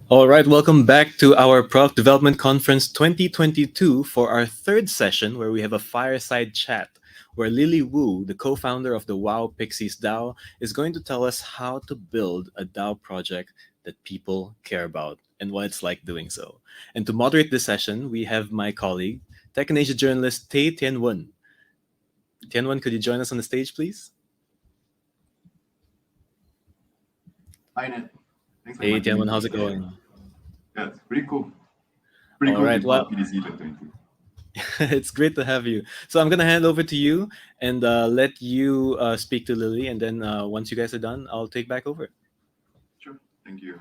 All right, welcome back to our Product Development Conference 2022 for our third session where we have a fireside chat where Lily Wu, the co-founder of the Wow Pixies DAO, is going to tell us how to build a DAO project that people care about and what it's like doing so. And to moderate this session, we have my colleague, Tech and Asia journalist Tay Tianwen. Tianwen, could you join us on the stage, please? Hi, Ned. Thanks for Hey, inviting me Tianwen, to how's the it going? session. Yeah, it's pretty cool. Pretty All cool to right, be part well, of PDC 2022. it's great to have you. So I'm gonna hand over to you and let you speak to Lily, and then once you guys are done, I'll take back over. Sure. Thank you.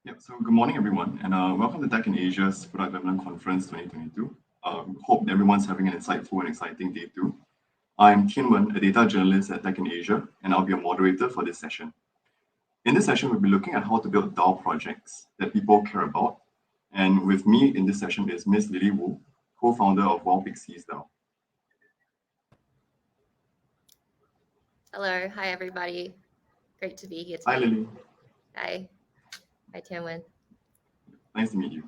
Yeah, so good morning, everyone, and welcome to Tech in Asia's Product Development Conference 2022. Hope everyone's having an insightful and exciting day too. I'm Tianwen, a data journalist at Tech in Asia, and I'll be a moderator for this session. In this session, we'll be looking at how to build DAO projects that people care about. And with me in this session is Ms. Lily Wu, co-founder of Wow Pixies DAO. Hello, hi everybody. Great to be here today. Hi, Lily. Hi Tianwen. Nice to meet you.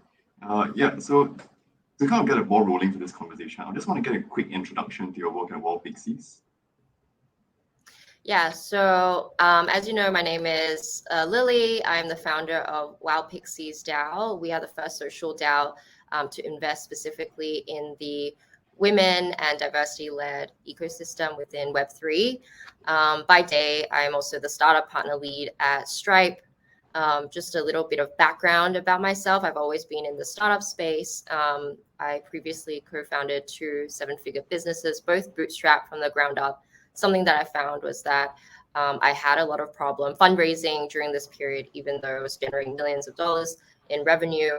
So to kind of get a ball rolling for this conversation, I just want to get a quick introduction to your work at Wow Pixies. Yeah, so as you know, my name is Lily. I'm the founder of Wow Pixies DAO. We are the first social DAO to invest specifically in the women and diversity-led ecosystem within Web3. By day, I'm also the startup partner lead at Stripe. Just a little bit of background about myself. I've always been in the startup space. I previously co-founded 2 7-figure businesses, both bootstrapped from the ground up. Something that I found was that I had a lot of problem fundraising during this period, even though I was generating millions of dollars in revenue.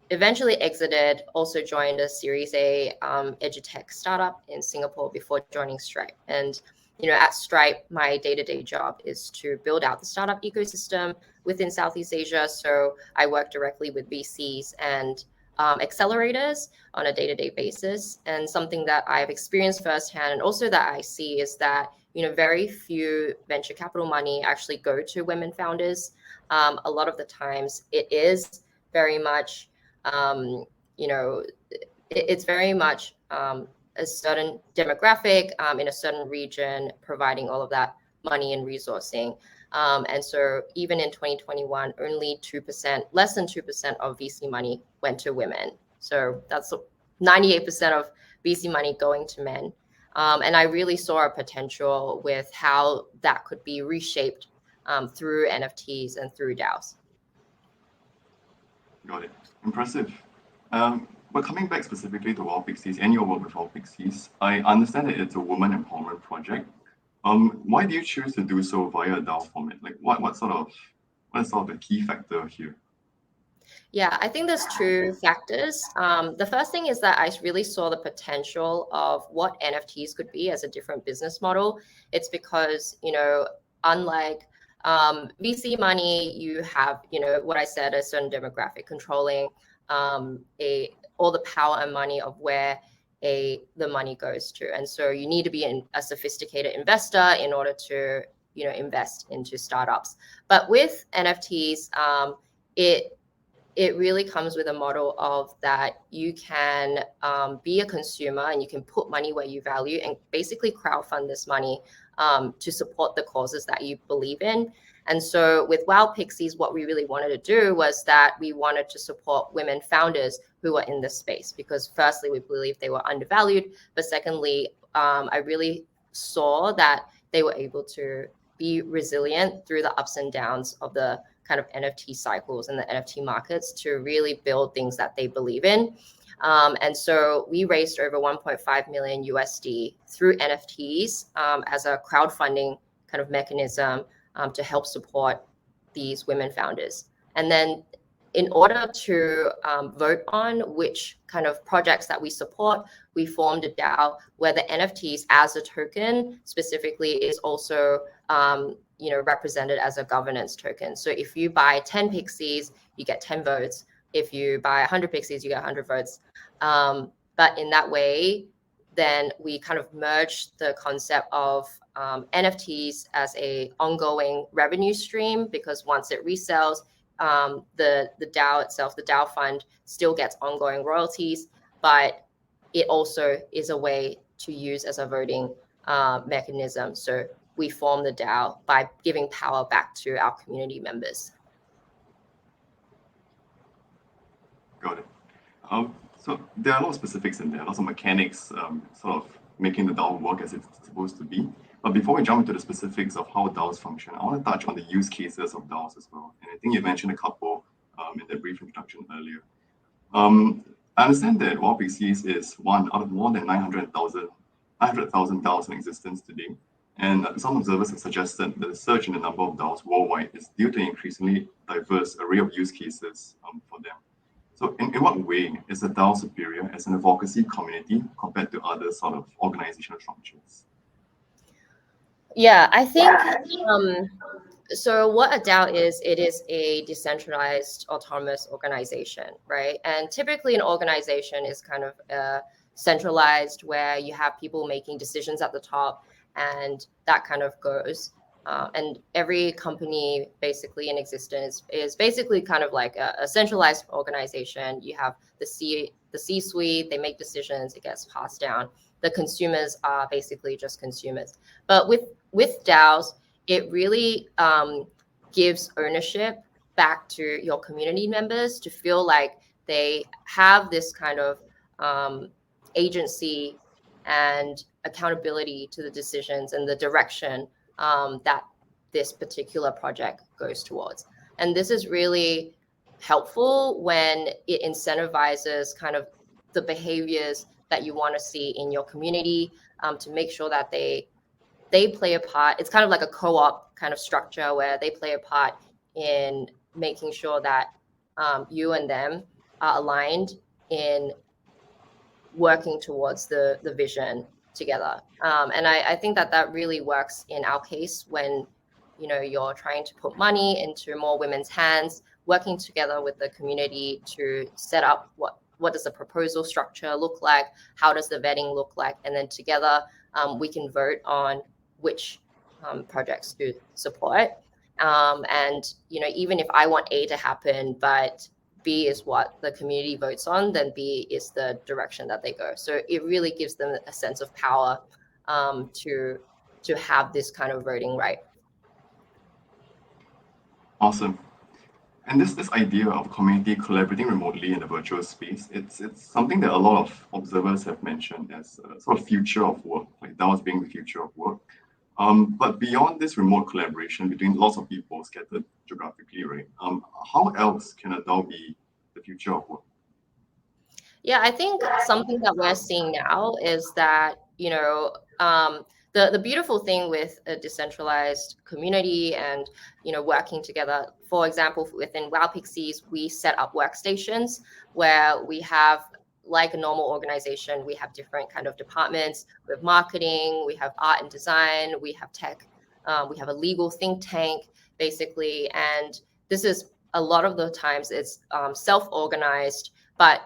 Eventually exited, also joined a Series A edutech startup in Singapore before joining Stripe. And at Stripe, my day-to-day job is to build out the startup ecosystem within Southeast Asia. So I work directly with VCs and accelerators on a day-to-day basis. And something that I've experienced firsthand and also that I see is that very few venture capital money actually go to women founders. A lot of the times it is very much it's very much a certain demographic in a certain region providing all of that money and resourcing. And so even in 2021, only 2%, less than 2% of VC money went to women. So that's 98% of VC money going to men. And I really saw a potential with how that could be reshaped through NFTs and through DAOs. Got it. Impressive. But coming back specifically to Wow Pixies and your work with Wow Pixies, I understand that it's a woman empowerment project. Why do you choose to do so via a DAO format? Like, what is sort of the key factor here? Yeah, I think there's 2 factors. The first thing is that I really saw the potential of what NFTs could be as a different business model. It's because, unlike VC money, you have, what I said, a certain demographic controlling all the power and money of where the money goes to. And so you need to be a sophisticated investor in order to, invest into startups. But with NFTs, it really comes with a model of that you can be a consumer and you can put money where you value and basically crowdfund this money to support the causes that you believe in. And so with Wow Pixies, what we really wanted to do was that we wanted to support women founders who are in this space, because firstly, we believe they were undervalued. But secondly, I really saw that they were able to be resilient through the ups and downs of the kind of NFT cycles and the NFT markets to really build things that they believe in. And so we raised over 1.5 million USD through NFTs as a crowdfunding kind of mechanism to help support these women founders. And then in order to vote on which kind of projects that we support, we formed a DAO where the NFTs as a token specifically is also represented as a governance token. So if you buy 10 pixies, you get 10 votes. If you buy 100 pixies, you get 100 votes. But in that way, then we kind of merged the concept of NFTs as a ongoing revenue stream, because once it resells, the DAO itself, the DAO fund, still gets ongoing royalties, but it also is a way to use as a voting mechanism. So we form the DAO by giving power back to our community members. Got it. So there are a lot of specifics in there, lots of mechanics, sort of making the DAO work as it's supposed to be. But before we jump into the specifics of how DAOs function, I want to touch on the use cases of DAOs as well. And I think you mentioned a couple in the brief introduction earlier. I understand that WoW Pixies is one out of more than 900,000 DAOs in existence today. And some observers have suggested that the surge in the number of DAOs worldwide is due to an increasingly diverse array of use cases for them. So in what way is a DAO superior as an advocacy community compared to other sort of organizational structures? Yeah, I think, so what a DAO is, it is a decentralized autonomous organization, right? And typically an organization is kind of centralized, where you have people making decisions at the top, and that kind of goes. And every company basically in existence is basically kind of like a centralized organization. You have the C-suite, they make decisions, it gets passed down. The consumers are basically just consumers. But with DAOs, it really gives ownership back to your community members to feel like they have this kind of agency and accountability to the decisions and the direction that this particular project goes towards. And this is really helpful when it incentivizes kind of the behaviors that you want to see in your community, to make sure that they play a part. It's kind of like a co-op kind of structure where they play a part in making sure that you and them are aligned in working towards the vision together. And I think that really works in our case when, you know, you're trying to put money into more women's hands, working together with the community to set up what does the proposal structure look like, how does the vetting look like, and then together we can vote on which projects to support. And, you know, even if I want A to happen, but B is what the community votes on, then B is the direction that they go. So it really gives them a sense of power to have this kind of voting right. Awesome. And this idea of community collaborating remotely in the virtual space, it's something that a lot of observers have mentioned as a sort of future of work, like DAOs being the future of work. But beyond this remote collaboration between lots of people scattered geographically, right? How else can a DAO be the future of work? Yeah, I think something that we're seeing now is that, you know, the beautiful thing with a decentralized community and, you know, working together, for example, within WoW Pixies, we set up workstations where we have, like a normal organization, we have different kind of departments. We have marketing, we have art and design, we have tech, we have a legal think tank, basically. And this is a lot of the times it's self-organized, but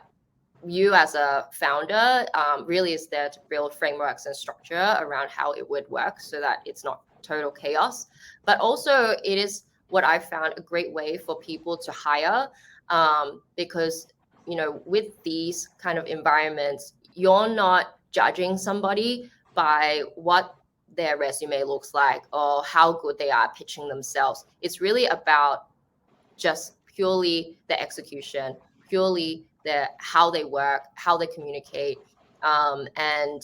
you as a founder really is there to build frameworks and structure around how it would work so that it's not total chaos. But also it is what I found a great way for people to hire, because, you know, with these kind of environments, you're not judging somebody by what their resume looks like or how good they are pitching themselves. It's really about just purely the execution, purely how they work, how they communicate. And,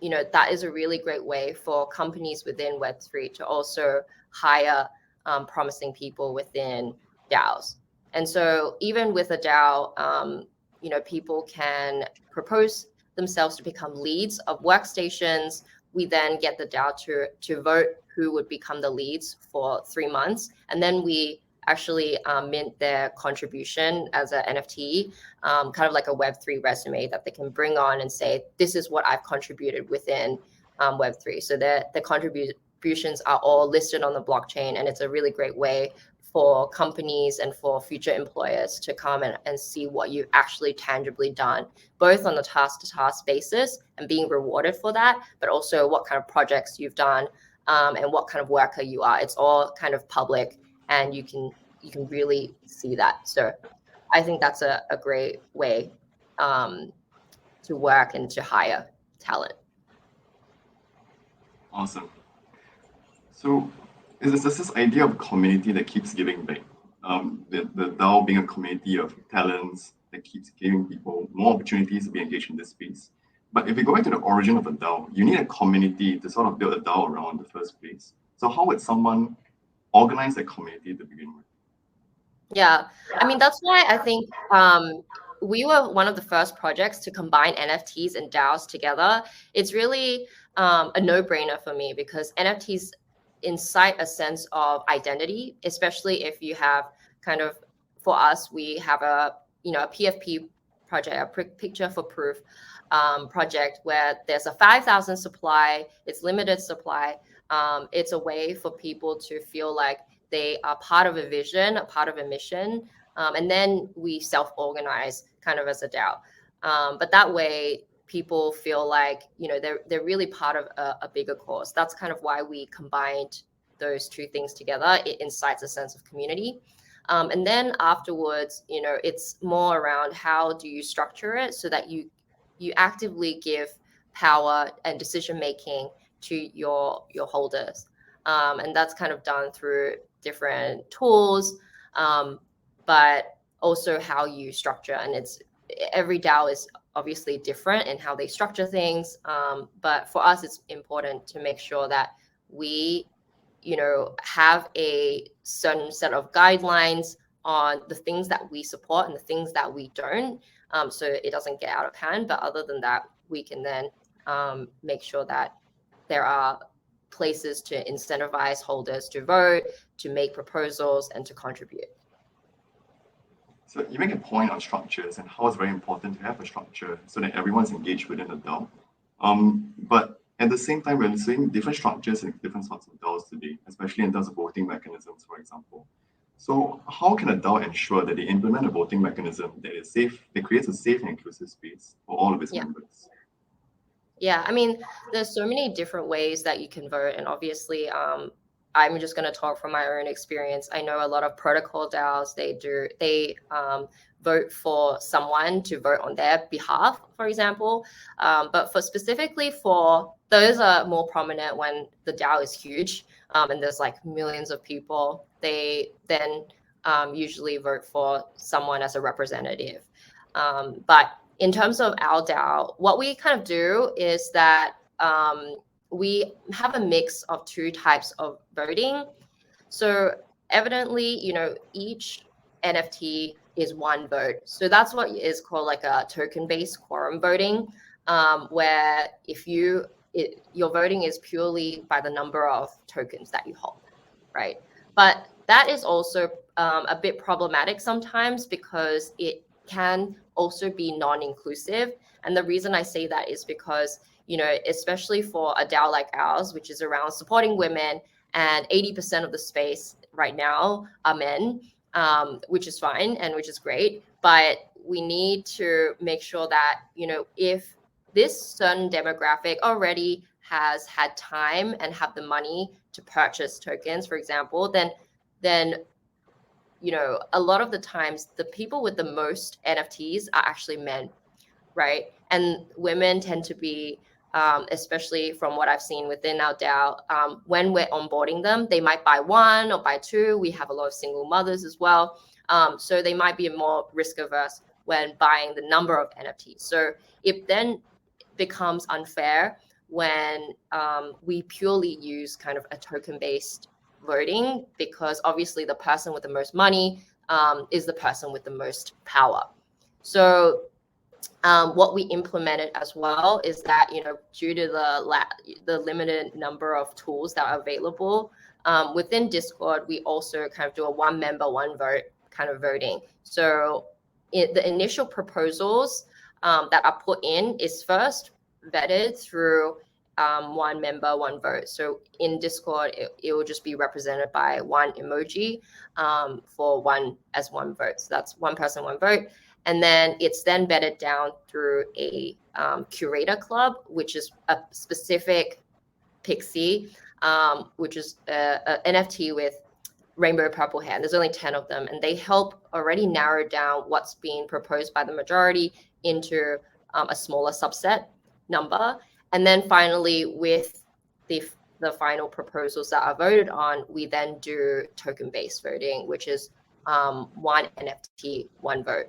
you know, that is a really great way for companies within Web3 to also hire promising people within DAOs. And so even with a DAO, you know, people can propose themselves to become leads of workstations. We then get the DAO to vote who would become the leads for 3 months. And then we actually mint their contribution as an NFT, kind of like a Web3 resume that they can bring on and say, this is what I've contributed within Web3. So the contributions are all listed on the blockchain, and it's a really great way for companies and for future employers to come and see what you've actually tangibly done, both on a task-to-task basis and being rewarded for that, but also what kind of projects you've done and what kind of worker you are. It's all kind of public, and you can really see that. So I think that's a great way to work and to hire talent. Awesome. So there's this idea of community that keeps giving back. The DAO being a community of talents that keeps giving people more opportunities to be engaged in this space. But if we go back to the origin of a DAO, you need a community to sort of build a DAO around in the first place. So how would someone organize a community to begin with? Yeah, I mean, that's why I think we were one of the first projects to combine NFTs and DAOs together. It's really a no-brainer for me because NFTs incite a sense of identity, especially if you have kind of, for us, we have a PFP project, a picture for proof project where there's a 5,000 supply, it's limited supply. It's a way for people to feel like they are part of a vision, a part of a mission, and then we self-organize kind of as a DAO. But that way, people feel like they're really part of a bigger cause. That's kind of why we combined those two things together. It incites a sense of community. And then afterwards, it's more around how do you structure it so that you actively give power and decision making to your holders. And that's kind of done through different tools, but also how you structure. And every DAO is obviously different in how they structure things. But for us, it's important to make sure that we have a certain set of guidelines on the things that we support and the things that we don't, so it doesn't get out of hand. But other than that, we can then make sure that there are places to incentivize holders to vote, to make proposals, and to contribute. So you make a point on structures and how it's very important to have a structure so that everyone's engaged within the DAO. But at the same time, we're seeing different structures in different sorts of DAOs today, especially in terms of voting mechanisms, for example. So how can a DAO ensure that they implement a voting mechanism that is safe, that creates a safe and inclusive space for all of its members? Yeah, I mean, there's so many different ways that you can vote. And obviously, I'm just going to talk from my own experience. I know a lot of protocol DAOs, they vote for someone to vote on their behalf, for example. But specifically for those are more prominent when the DAO is huge and there's like millions of people. They then usually vote for someone as a representative. But in terms of our DAO, what we kind of do is that we have a mix of two types of voting. So evidently, each NFT is one vote. So that's what is called like a token-based quorum voting, where if your voting is purely by the number of tokens that you hold, right? But that is also a bit problematic sometimes because it can also be non-inclusive. And the reason I say that is because, especially for a DAO like ours, which is around supporting women, and 80% of the space right now are men, which is fine and which is great. But we need to make sure that, if this certain demographic already has had time and have the money to purchase tokens, for example, then a lot of the times the people with the most NFTs are actually men, right? And women tend to be, especially from what I've seen within our DAO, when we're onboarding them, they might buy one or buy two. We have a lot of single mothers as well. So they might be more risk averse when buying the number of NFTs. So it then becomes unfair when we purely use kind of a token-based voting, because obviously the person with the most money is the person with the most power. So what we implemented as well is that, due to the limited number of tools that are available within Discord, we also kind of do a one member, one vote kind of voting. So the initial proposals that are put in is first vetted through one member, one vote. So in Discord, it will just be represented by one emoji for one vote. So that's one person, one vote. And then it's then bedded down through a curator club, which is a specific pixie, which is a NFT with rainbow purple hair. And there's only 10 of them, and they help already narrow down what's being proposed by the majority into a smaller subset number. And then finally, with the final proposals that are voted on, we then do token-based voting, which is one NFT, one vote.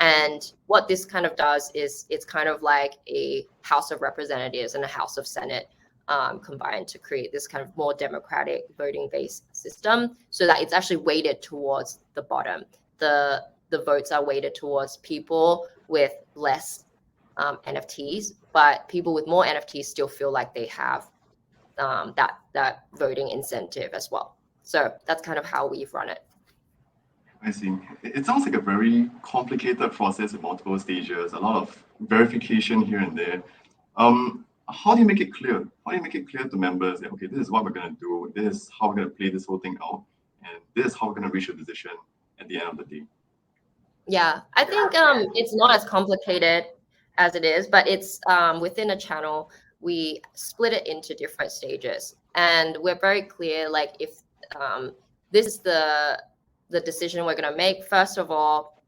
And what this kind of does is it's kind of like a House of Representatives and a House of Senate combined to create this kind of more democratic voting-based system, so that it's actually weighted towards the bottom. The votes are weighted towards people with less NFTs, but people with more NFTs still feel like they have that voting incentive as well. So that's kind of how we've run it. I see. It sounds like a very complicated process with multiple stages, a lot of verification here and there. How do you make it clear? How do you make it clear to members that, okay, this is what we're going to do, this is how we're going to play this whole thing out, and this is how we're going to reach a decision at the end of the day? Yeah, I think it's not as complicated as it is, but it's within a channel, we split it into different stages. And we're very clear, like if this is the decision we're going to make, first of all,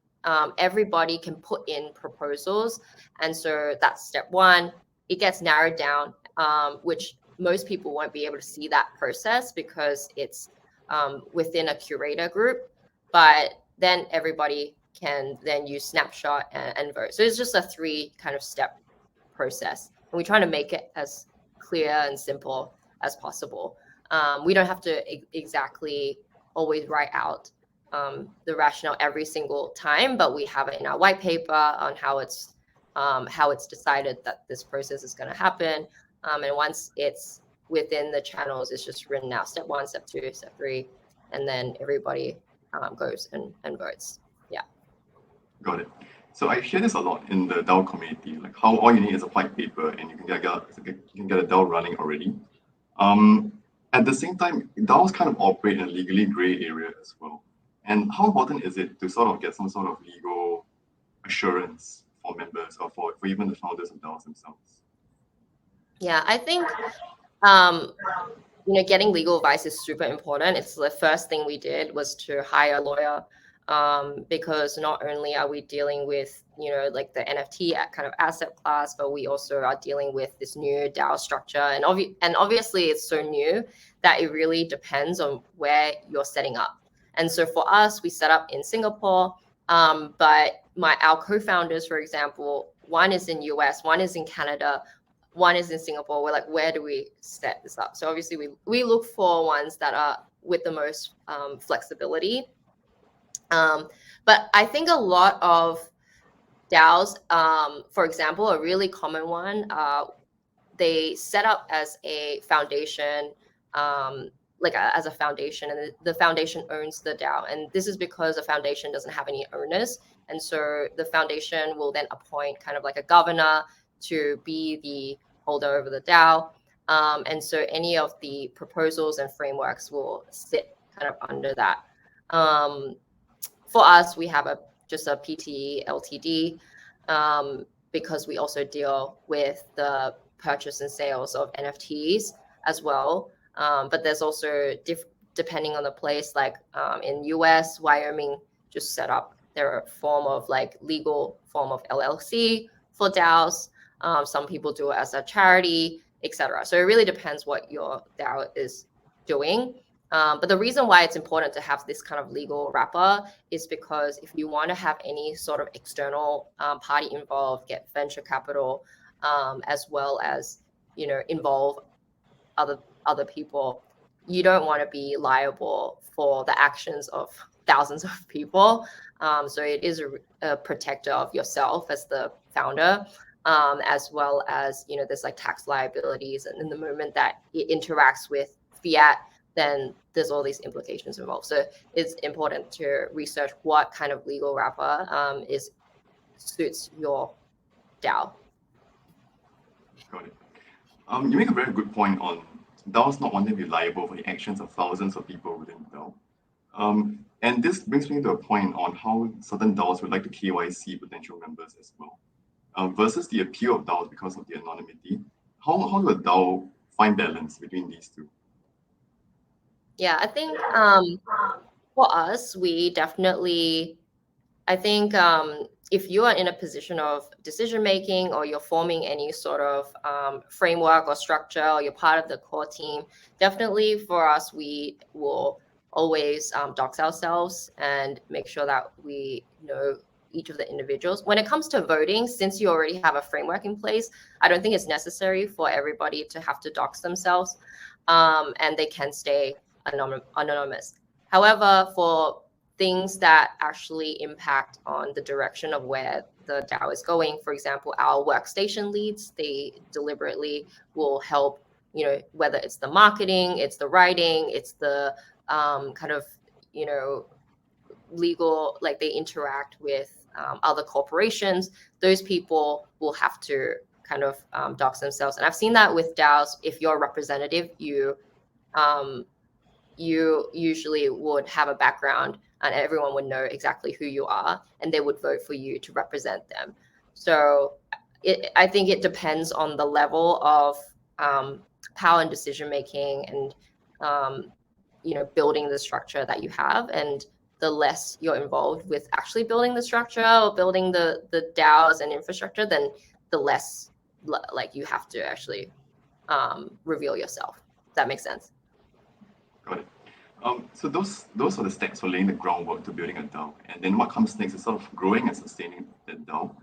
everybody can put in proposals. And so that's step one. It gets narrowed down, which most people won't be able to see that process because it's within a curator group. But then everybody can then use snapshot and vote. So it's just a 3 kind of step process. And we try to make it as clear and simple as possible. We don't have to exactly always write out the rationale every single time, but we have it in our white paper on how it's decided that this process is going to happen. And once it's within the channels, it's just written out step 1, step 2, step 3, and then everybody goes and votes. Yeah. Got it. So I hear this a lot in the DAO community, like how all you need is a white paper and you can get a DAO running already. At the same time, DAOs kind of operate in a legally gray area as well. And how important is it to sort of get some sort of legal assurance for members or for even the founders of DAOs themselves? Yeah, I think getting legal advice is super important. It's the first thing we did was to hire a lawyer, because not only are we dealing with like the NFT kind of asset class, but we also are dealing with this new DAO structure, and obviously it's so new that it really depends on where you're setting up. And so for us, we set up in Singapore, but our co-founders, for example, one is in US, one is in Canada, one is in Singapore. We're like, where do we set this up? So obviously we look for ones that are with the most flexibility. But I think a lot of DAOs, for example, a really common one, they set up as a foundation, as a foundation, and the foundation owns the DAO. And this is because the foundation doesn't have any owners. And so the foundation will then appoint kind of like a governor to be the holder over the DAO. And so any of the proposals and frameworks will sit kind of under that. For us, we have just a PTE LTD, because we also deal with the purchase and sales of NFTs as well. But there's also depending on the place, like in US, Wyoming just set up their form of legal form of LLC for DAOs. Some people do it as a charity, etc. So it really depends what your DAO is doing. But the reason why it's important to have this kind of legal wrapper is because if you want to have any sort of external party involved, get venture capital, as well as involve other people, you don't want to be liable for the actions of thousands of people. So it is a protector of yourself as the founder, as well as there's tax liabilities, and in the moment that it interacts with fiat, then there's all these implications involved. So it's important to research what kind of legal wrapper suits your DAO. Got it. You make a very good point on DAOs not wanting to be liable for the actions of thousands of people within the DAO. And this brings me to a point on how certain DAOs would like to KYC potential members as well, versus the appeal of DAOs because of the anonymity. How do a DAO find balance between these two? Yeah, I think for us, we definitely, I think if you are in a position of decision making or you're forming any sort of framework or structure or you're part of the core team, definitely for us, we will always dox ourselves and make sure that we know each of the individuals. When it comes to voting, since you already have a framework in place, I don't think it's necessary for everybody to have to dox themselves, and they can stay anonymous. However, for things that actually impact on the direction of where the DAO is going, for example, our workstation leads, they deliberately will help, whether it's the marketing, it's the writing, it's the kind of, legal, like they interact with other corporations. Those people will have to kind of dox themselves. And I've seen that with DAOs. If you're a representative, you usually would have a background and everyone would know exactly who you are and they would vote for you to represent them. So I think it depends on the level of power and decision making and building the structure that you have, and the less you're involved with actually building the structure or building the DAOs and infrastructure, then the less like you have to actually reveal yourself. Does that make sense? Got it. So those are the steps for laying the groundwork to building a DAO. And then what comes next is sort of growing and sustaining that DAO.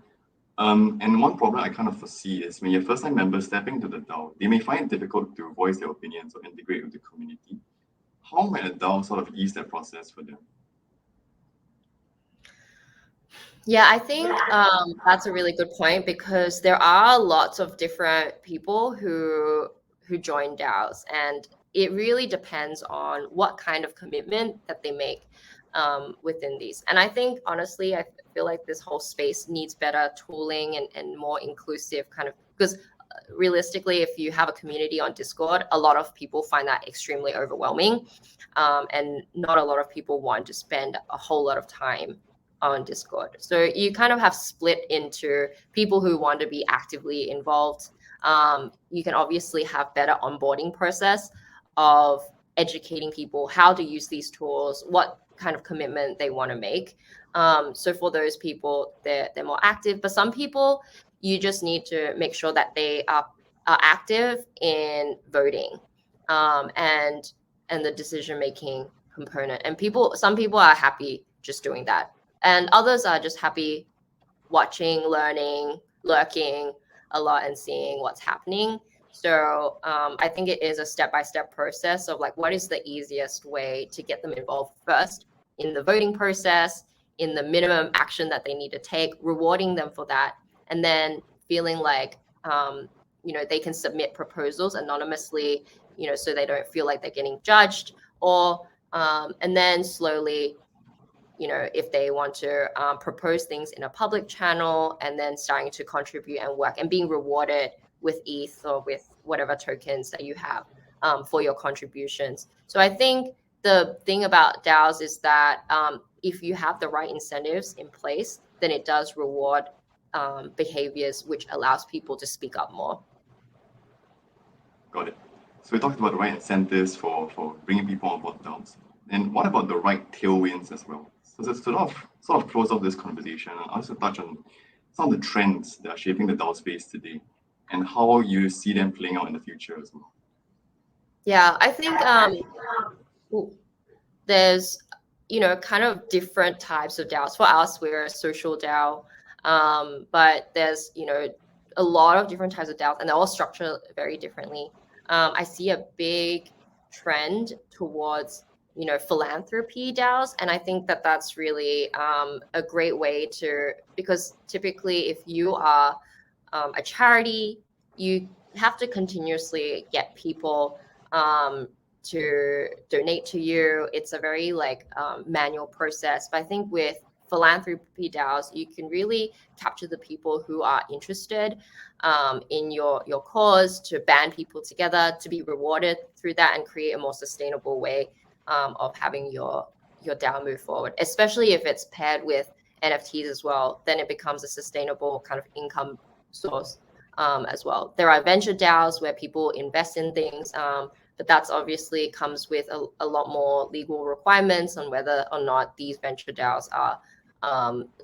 And one problem I kind of foresee is when your first-time members stepping into the DAO, they may find it difficult to voice their opinions or integrate with the community. How might a DAO sort of ease that process for them? Yeah, I think that's a really good point, because there are lots of different people who join DAOs, and it really depends on what kind of commitment that they make within these. And I think honestly, I feel like this whole space needs better tooling and more inclusive kind of, because realistically, if you have a community on Discord, a lot of people find that extremely overwhelming, and not a lot of people want to spend a whole lot of time on Discord. So you kind of have split into people who want to be actively involved. You can obviously have better onboarding process of educating people how to use these tools, what kind of commitment they want to make. So for those people, they're more active. But some people, you just need to make sure that they are active in voting, and the decision making component. And some people are happy just doing that, and others are just happy watching, learning, lurking a lot and seeing what's happening. So I think it is a step-by-step process of like, what is the easiest way to get them involved first in the voting process, in the minimum action that they need to take, rewarding them for that, and then feeling like they can submit proposals anonymously, so they don't feel like they're getting judged, or and then slowly, if they want to propose things in a public channel, and then starting to contribute and work and being rewarded with ETH or with whatever tokens that you have for your contributions. So I think the thing about DAOs is that if you have the right incentives in place, then it does reward behaviors, which allows people to speak up more. Got it. So we talked about the right incentives for bringing people on board DAOs. And what about the right tailwinds as well? So to sort of close off this conversation, I'll also touch on some of the trends that are shaping the DAO space today and how you see them playing out in the future as well. Yeah, I think there's kind of different types of DAOs. For us, we're a social DAO, but there's a lot of different types of DAOs, and they're all structured very differently. I see a big trend towards philanthropy DAOs, and I think that that's really a great way to, because typically if you are a charity, you have to continuously get people to donate to you. It's a very manual process. But I think with philanthropy DAOs, you can really capture the people who are interested in your cause, to band people together, to be rewarded through that, and create a more sustainable way of having your DAO move forward. Especially if it's paired with NFTs as well, then it becomes a sustainable kind of income source as well. There are venture DAOs where people invest in things, but that's obviously comes with a lot more legal requirements on whether or not these venture DAOs are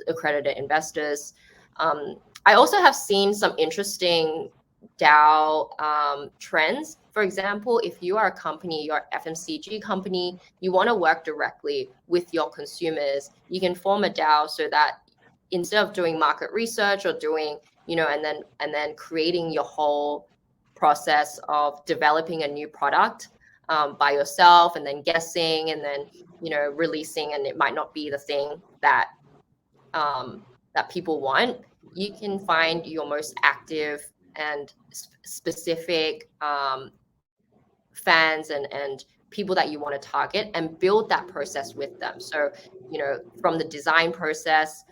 accredited investors. I also have seen some interesting DAO trends. For example, if you are a company, you're an FMCG company, you want to work directly with your consumers, you can form a DAO so that instead of doing market research or doing, and then creating your whole process of developing a new product by yourself, and then guessing, and then releasing, and it might not be the thing that that people want, you can find your most active and specific fans and people that you want to target, and build that process with them. So, from the design process,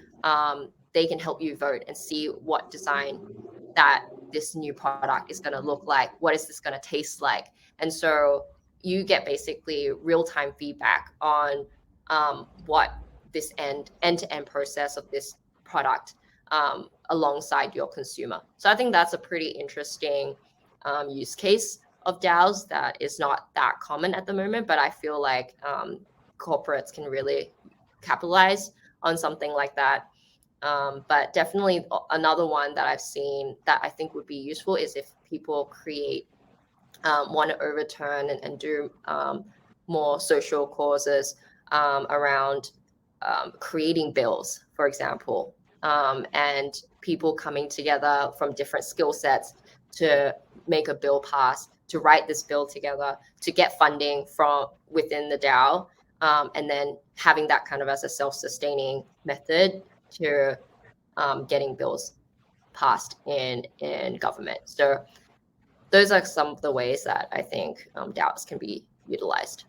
they can help you vote and see what design that this new product is going to look like. What is this going to taste like? And so you get basically real-time feedback on what this end-to-end process of this product alongside your consumer. So I think that's a pretty interesting use case of DAOs that is not that common at the moment, but I feel like corporates can really capitalize on something like that. But definitely another one that I've seen that I think would be useful is if people want to overturn and do more social causes around creating bills, for example, and people coming together from different skill sets to make a bill pass, to write this bill together, to get funding from within the DAO, and then having that kind of as a self-sustaining method to getting bills passed in government. So those are some of the ways that I think DAOs can be utilized.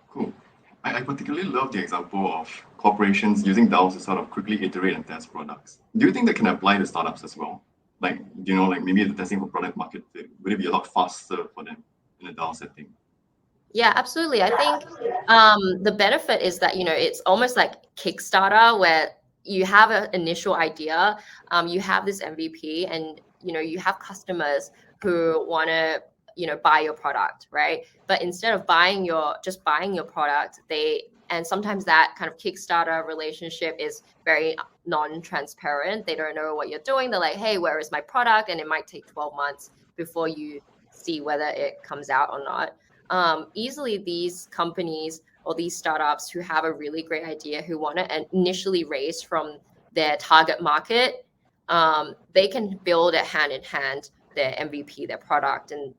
Cool. I particularly love the example of corporations using DAOs to sort of quickly iterate and test products. Do you think that can apply to startups as well? Like, maybe the testing for product market fit, would it be a lot faster for them in a DAO setting? Yeah, absolutely. I think the benefit is that, it's almost like Kickstarter, where you have an initial idea, you have this MVP, and, you have customers who want to, buy your product, right? But instead of buying your product, and sometimes that kind of Kickstarter relationship is very non-transparent. They don't know what you're doing. They're like, hey, where is my product? And it might take 12 months before you see whether it comes out or not. Easily these companies or these startups who have a really great idea, who want to initially raise from their target market, they can build it hand in hand, their MVP, their product, and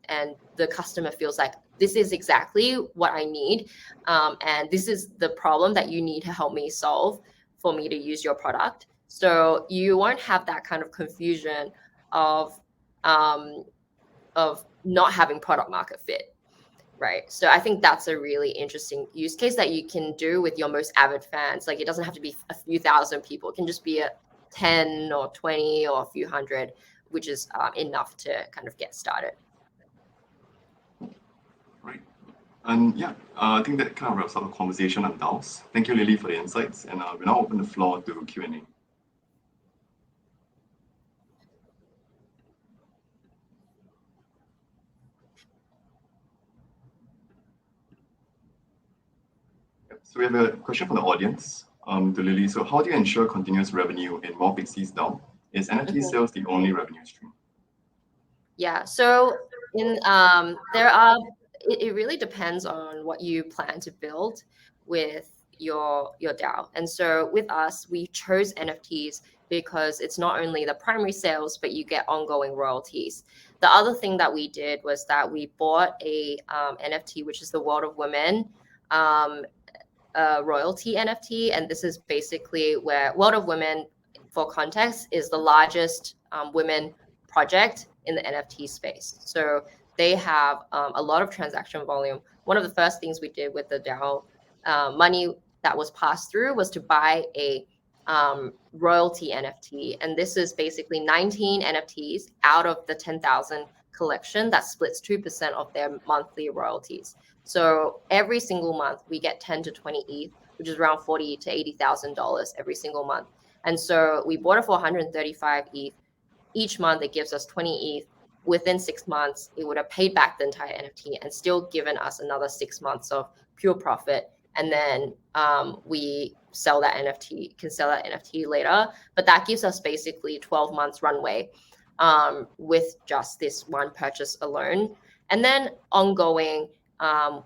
the customer feels like this is exactly what I need, and this is the problem that you need to help me solve for me to use your product. So you won't have that kind of confusion of not having product market fit, right? So I think that's a really interesting use case that you can do with your most avid fans. Like, it doesn't have to be a few thousand people. It can just be 10 or 20 or a few hundred, which is enough to kind of get started. Right. And yeah, I think that kind of wraps up the conversation on DAOs. Thank you, Lily, for the insights. And we'll now open the floor to Q&A. So we have a question from the audience to Lily. So how do you ensure continuous revenue in More Pixies DAO? Is NFT sales the only revenue stream? Yeah, so it really depends on what you plan to build with your DAO. And so with us, we chose NFTs because it's not only the primary sales, but you get ongoing royalties. The other thing that we did was that we bought a NFT, which is the World of Women royalty NFT. And this is basically where World of Women, for context, is the largest women project in the NFT space. So they have a lot of transaction volume. One of the first things we did with the DAO money that was passed through was to buy a royalty NFT. And this is basically 19 NFTs out of the 10,000 collection that splits 2% of their monthly royalties. So every single month we get 10 to 20 ETH, which is around $40,000 to $80,000 every single month. And so we bought it for 135 ETH. Each month it gives us 20 ETH. Within 6 months, it would have paid back the entire NFT and still given us another 6 months of pure profit. And then we sell that NFT, can sell that NFT later. But that gives us basically 12 months runway with just this one purchase alone. And then ongoing,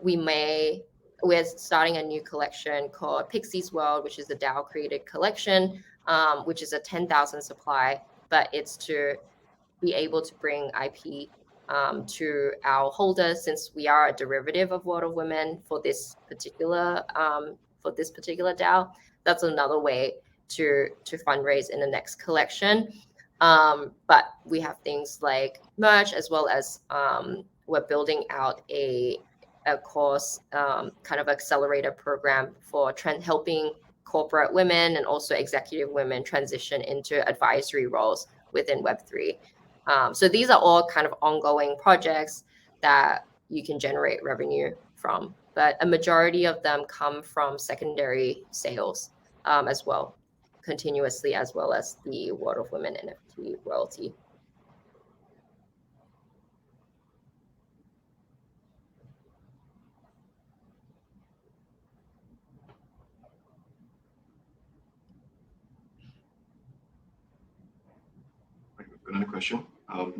we're starting a new collection called Pixie's World, which is a DAO created collection, which is a 10,000 supply, but it's to be able to bring IP to our holders, since we are a derivative of World of Women for this particular DAO. That's another way to fundraise in the next collection. But we have things like merch, as well as we're building out a course, kind of accelerator program for helping corporate women and also executive women transition into advisory roles within Web3. So these are all kind of ongoing projects that you can generate revenue from, but a majority of them come from secondary sales as well, continuously, as well as the World of Women NFT royalty. Another question. Hello,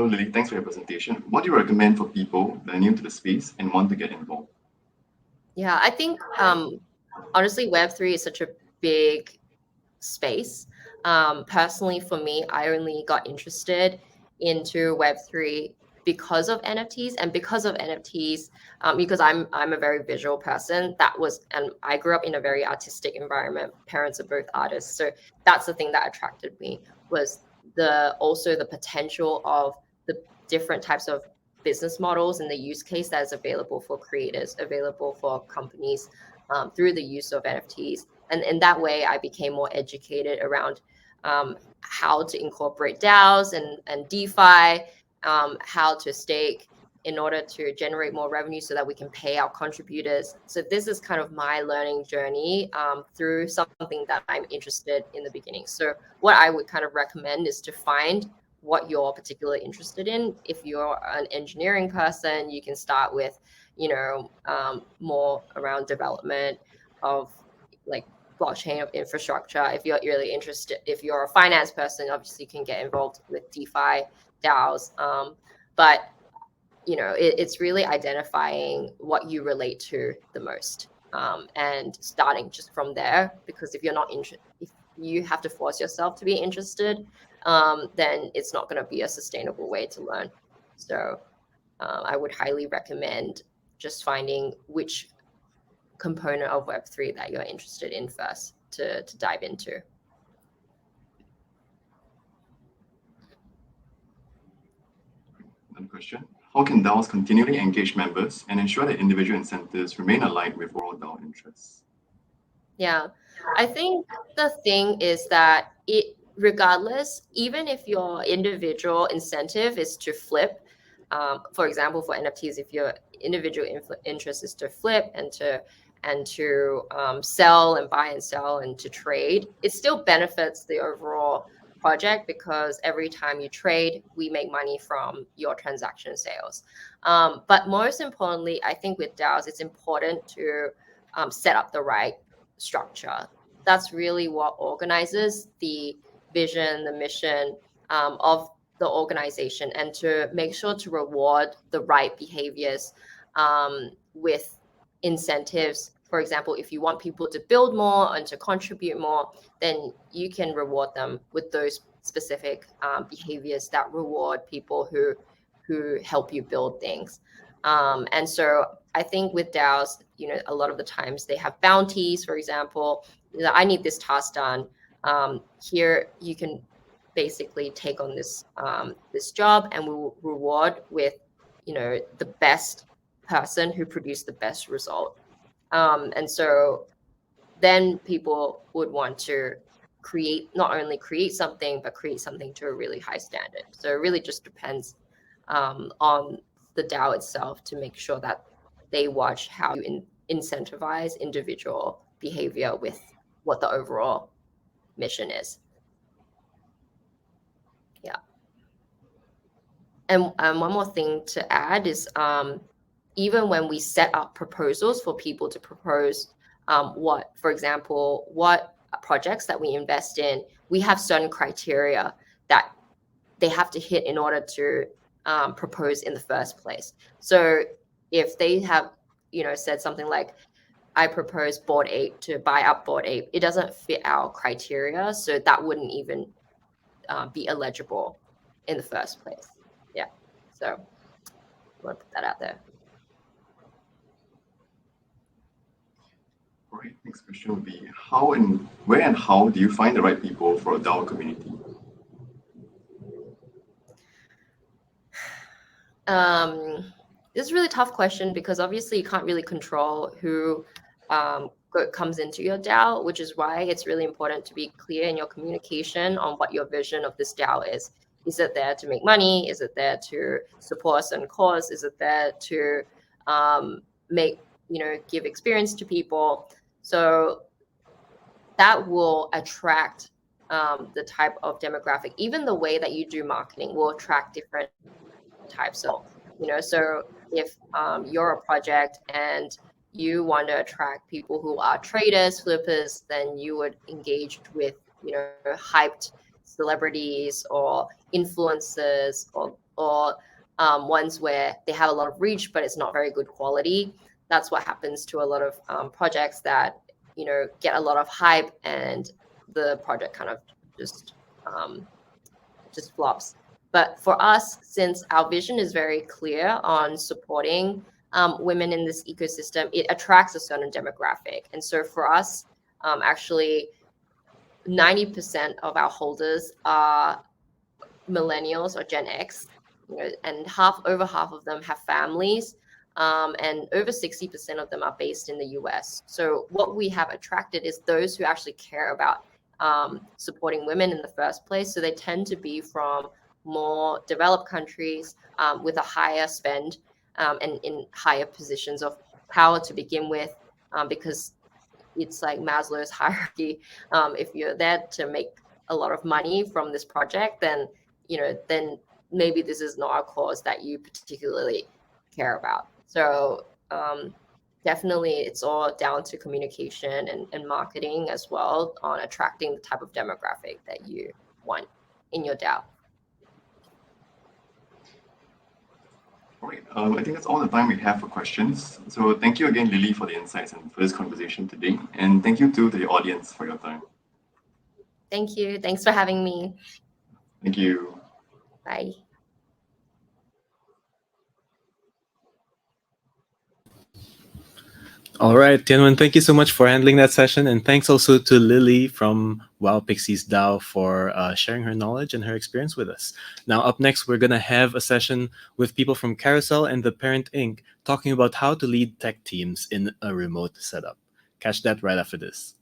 Lily. Thanks for your presentation. What do you recommend for people that are new to the space and want to get involved? Yeah, I think honestly, Web3 is such a big space. Personally, for me, I only got interested into Web3 because of NFTs, and because of NFTs, because I'm a very visual person. And I grew up in a very artistic environment. Parents are both artists, so that's the thing that attracted me, was also the potential of the different types of business models and the use case that is available for creators, available for companies through the use of NFTs. And in that way, I became more educated around how to incorporate DAOs and DeFi, how to stake in order to generate more revenue so that we can pay our contributors. So this is kind of my learning journey through something that I'm interested in the beginning. So what I would kind of recommend is to find what you're particularly interested in. If you're an engineering person, you can start with, more around development of like blockchain infrastructure. If you're really interested, if you're a finance person, obviously you can get involved with DeFi, DAOs. But it's really identifying what you relate to the most, and starting just from there. Because if you're not interested, if you have to force yourself to be interested, then it's not going to be a sustainable way to learn. So I would highly recommend just finding which component of Web3 that you're interested in first to dive into. Another question. How can DAOs continually engage members and ensure that individual incentives remain aligned with overall DAO interests? Yeah, I think the thing is that regardless, even if your individual incentive is to flip, for example, for NFTs, if your individual interest is to flip and to sell and buy and sell and to trade, it still benefits the overall project, because every time you trade, we make money from your transaction sales. But most importantly, I think with DAOs, it's important to set up the right structure. That's really what organizes the vision, the mission of the organization, and to make sure to reward the right behaviors with incentives. For example, if you want people to build more and to contribute more, then you can reward them with those specific behaviors that reward people who help you build things. And so I think with DAOs, a lot of the times they have bounties. For example, I need this task done. Here you can basically take on this job, and we will reward with the best person who produced the best result. And so then people would want to not only create something, but create something to a really high standard. So it really just depends on the DAO itself to make sure that they watch how you incentivize individual behavior with what the overall mission is. Yeah. And one more thing to add is even when we set up proposals for people to propose for example, what projects that we invest in, we have certain criteria that they have to hit in order to propose in the first place. So if they have, said something like, I propose Bored Ape to buy up Bored Ape, it doesn't fit our criteria, so that wouldn't even be eligible in the first place. Yeah, so I want to put that out there. All right, next question would be where and how do you find the right people for a DAO community? This is a really tough question because obviously you can't really control who comes into your DAO, which is why it's really important to be clear in your communication on what your vision of this DAO is. Is it there to make money? Is it there to support a certain cause? Is it there to give experience to people? So that will attract the type of demographic. Even the way that you do marketing will attract different types of, so if you're a project and you want to attract people who are traders, flippers, then you would engage with, hyped celebrities or influencers or ones where they have a lot of reach, but it's not very good quality. That's what happens to a lot of projects that, get a lot of hype and the project kind of just flops. But for us, since our vision is very clear on supporting women in this ecosystem, it attracts a certain demographic. And so for us, actually, 90% of our holders are millennials or Gen X, and over half of them have families, and over 60% of them are based in the US. So what we have attracted is those who actually care about supporting women in the first place. So they tend to be from more developed countries with a higher spend and in higher positions of power to begin with, because it's like Maslow's hierarchy. If you're there to make a lot of money from this project, then maybe this is not a cause that you particularly care about. So definitely it's all down to communication and marketing as well on attracting the type of demographic that you want in your DAO. All right, I think that's all the time we have for questions. So thank you again, Lily, for the insights and for this conversation today. And thank you too to the audience for your time. Thank you. Thanks for having me. Thank you. Bye. All right, Tianwen, thank you so much for handling that session. And thanks also to Lily from Wow Pixies DAO for sharing her knowledge and her experience with us. Now, up next, we're going to have a session with people from Carousel and The Parent Inc. talking about how to lead tech teams in a remote setup. Catch that right after this.